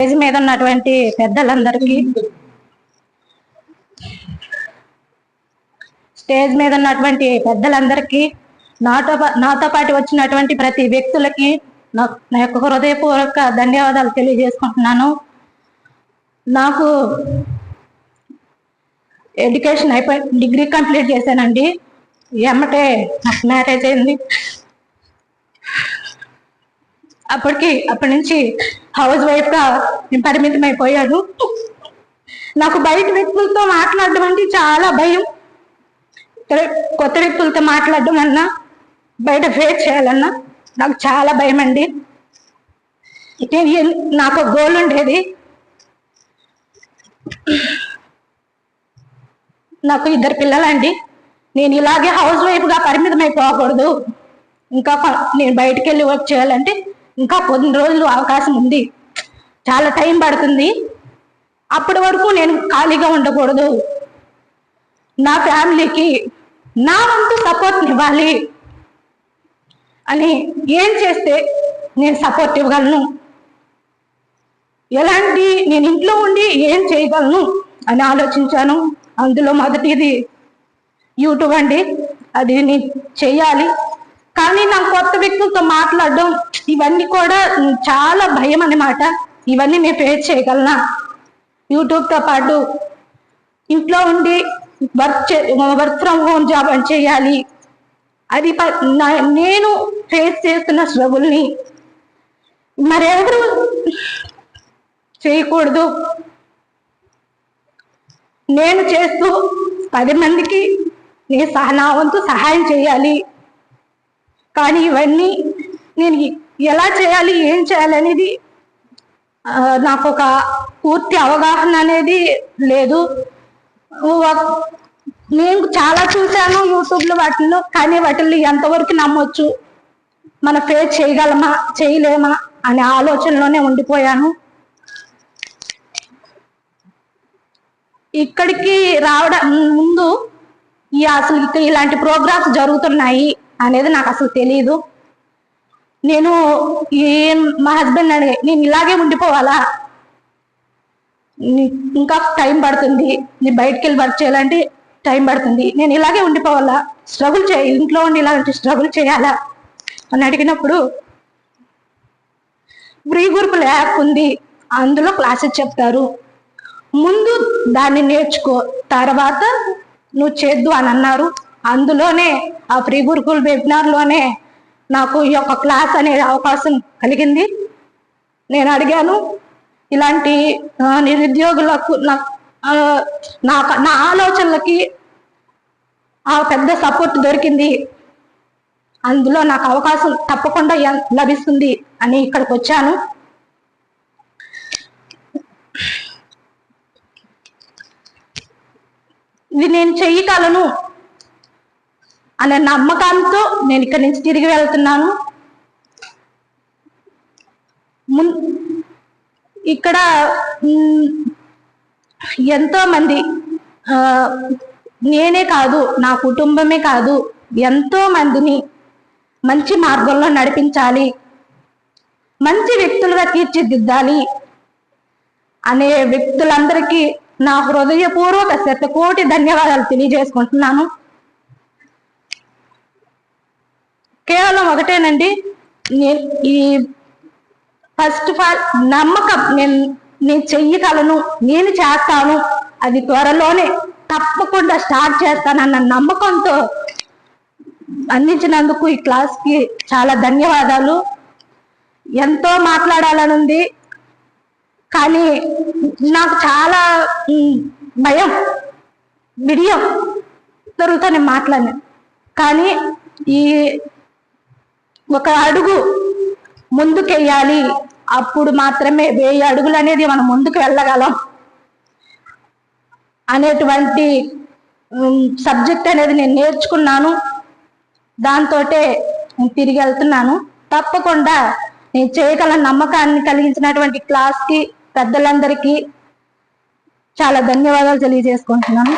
Stage మీద ఉన్నటువంటి పెద్దలందరికీ, స్టేజ్ మీద ఉన్నటువంటి పెద్దలందరికీ, నాతో పాటు వచ్చినటువంటి ప్రతి వ్యక్తులకి నా యొక్క హృదయపూర్వక ధన్యవాదాలు తెలియజేసుకుంటున్నాను. నాకు ఎడ్యుకేషన్ అయిపోయి డిగ్రీ కంప్లీట్ చేశానండి. ఎమ్మటే నాకు మ్యారేజ్ అయింది. అప్పటి నుంచి హౌస్ వైఫ్గా నేను పరిమితం అయిపోయాను. నాకు బయట వ్యక్తులతో మాట్లాడడం అంటే చాలా భయం. కొత్త వ్యక్తులతో మాట్లాడడం అన్నా, బయట ఫేస్ చేయాలన్నా నాకు చాలా భయం అండి. నాకు గోల్ ఉండేది, నాకు 2 పిల్లలండి. నేను ఇలాగే హౌస్ వైఫ్గా పరిమితం అయిపోకూడదు. ఇంకా నేను బయటకు వెళ్ళి వర్క్ చేయాలంటే ఇంకా కొన్ని రోజులు అవకాశం ఉంది, చాలా టైం పడుతుంది. అప్పటి వరకు నేను ఖాళీగా ఉండకూడదు. నా ఫ్యామిలీకి నా వంతు సపోర్ట్ ఇవ్వాలి అని, ఏం చేస్తే నేను సపోర్ట్ ఇవ్వగలను, ఎలాంటి నేను ఇంట్లో ఉండి ఏం చేయగలను అని ఆలోచించాను. అందులో మొదటిది యూట్యూబ్ అండి. అది నేను చెయ్యాలి. కానీ నాకు కొత్త వ్యక్తులతో మాట్లాడడం ఇవన్నీ కూడా చాలా భయం అన్నమాట. ఇవన్నీ నేను ఫేస్ చేయగలనా? యూట్యూబ్తో పాటు ఇంట్లో ఉండి వర్క్ ఫ్రమ్ హోమ్ జాబ్ అని చేయాలి. అది నేను ఫేస్ చేస్తున్న స్ట్రగుల్ని మరెవరు చేయకూడదు. నేను చేస్తూ 10 మందికి నా వంతు సహాయం చేయాలి. కానీ ఇవన్నీ నేను ఎలా చేయాలి, ఏం చేయాలి అనేది నాకు ఒక పూర్తి అవగాహన అనేది లేదు. నేను చాలా చూశాను యూట్యూబ్లో, వాటిల్లో. కానీ వాటిల్లో ఎంతవరకు నమ్మొచ్చు, మన ఫేస్ చేయగలమా చేయలేమా అనే ఆలోచనలోనే ఉండిపోయాను. ఇక్కడికి రావడం ముందు అసలు ఇలాంటి ప్రోగ్రామ్స్ జరుగుతున్నాయి అనేది నాకు అసలు తెలియదు. నేను మా హస్బెండ్ అడిగే, నేను ఇలాగే ఉండిపోవాలా, ఇంకా టైం పడుతుంది, నేను బయటికి వెళ్ళి వర్క్ చేయాలంటే టైం పడుతుంది, నేను ఇలాగే ఉండిపోవాలా, స్ట్రగుల్ ఇంట్లో ఉండి ఇలాంటి స్ట్రగుల్ చేయాలా అని అడిగినప్పుడు, ఫ్రీ గ్రూపుల యాప్ ఉంది, అందులో క్లాసెస్ చెప్తారు, ముందు దాన్ని నేర్చుకో, తర్వాత నువ్వు చేద్దు అని అన్నారు. అందులోనే ఆ ఫ్రీ గురుకుల్ వెబినార్లోనే నాకు ఈ యొక్క క్లాస్ అనే అవకాశం కలిగింది. నేను అడిగాను, ఇలాంటి నిరుద్యోగులకు నా ఆలోచనలకి ఆ పెద్ద సపోర్ట్ దొరికింది, అందులో నాకు అవకాశం తప్పకుండా లభిస్తుంది అని ఇక్కడికి వచ్చాను. ఇది నేను చెయ్యగలను అనే నమ్మకంతో నేను ఇక్కడి నుంచి తిరిగి వెళ్తున్నాను. ఇక్కడ ఎంతో మంది, నేనే కాదు, నా కుటుంబమే కాదు, ఎంతో మందిని మంచి మార్గంలో నడిపించాలి, మంచి వ్యక్తులుగా తీర్చిదిద్దాలి అనే వ్యక్తులందరికీ నా హృదయపూర్వక శతకోటి ధన్యవాదాలు తెలియజేసుకుంటున్నాను. కేవలం ఒకటేనండి, ఈ ఫస్ట్ ఆఫ్ ఆల్ నమ్మకం, నేను చెయ్యగలను, నేను చేస్తాను, అది త్వరలోనే తప్పకుండా స్టార్ట్ చేస్తానన్న నమ్మకంతో అందించినందుకు ఈ క్లాస్కి చాలా ధన్యవాదాలు. ఎంతో మాట్లాడాలని ఉంది, కానీ నాకు చాలా భయం, బిడియం దొరుకుతాను మాట్లాడిన. కానీ ఈ ఒక అడుగు ముందుకెయ్యాలి, అప్పుడు మాత్రమే 1000 అడుగులు అనేది మనం ముందుకు వెళ్ళగలం అనేటువంటి సబ్జెక్ట్ అనేది నేను నేర్చుకున్నాను. దాంతో తిరిగి వెళ్తున్నాను. తప్పకుండా నేను చేయగల నమ్మకాన్ని కలిగించినటువంటి క్లాస్కి, పెద్దలందరికీ చాలా ధన్యవాదాలు తెలియజేసుకుంటున్నాను.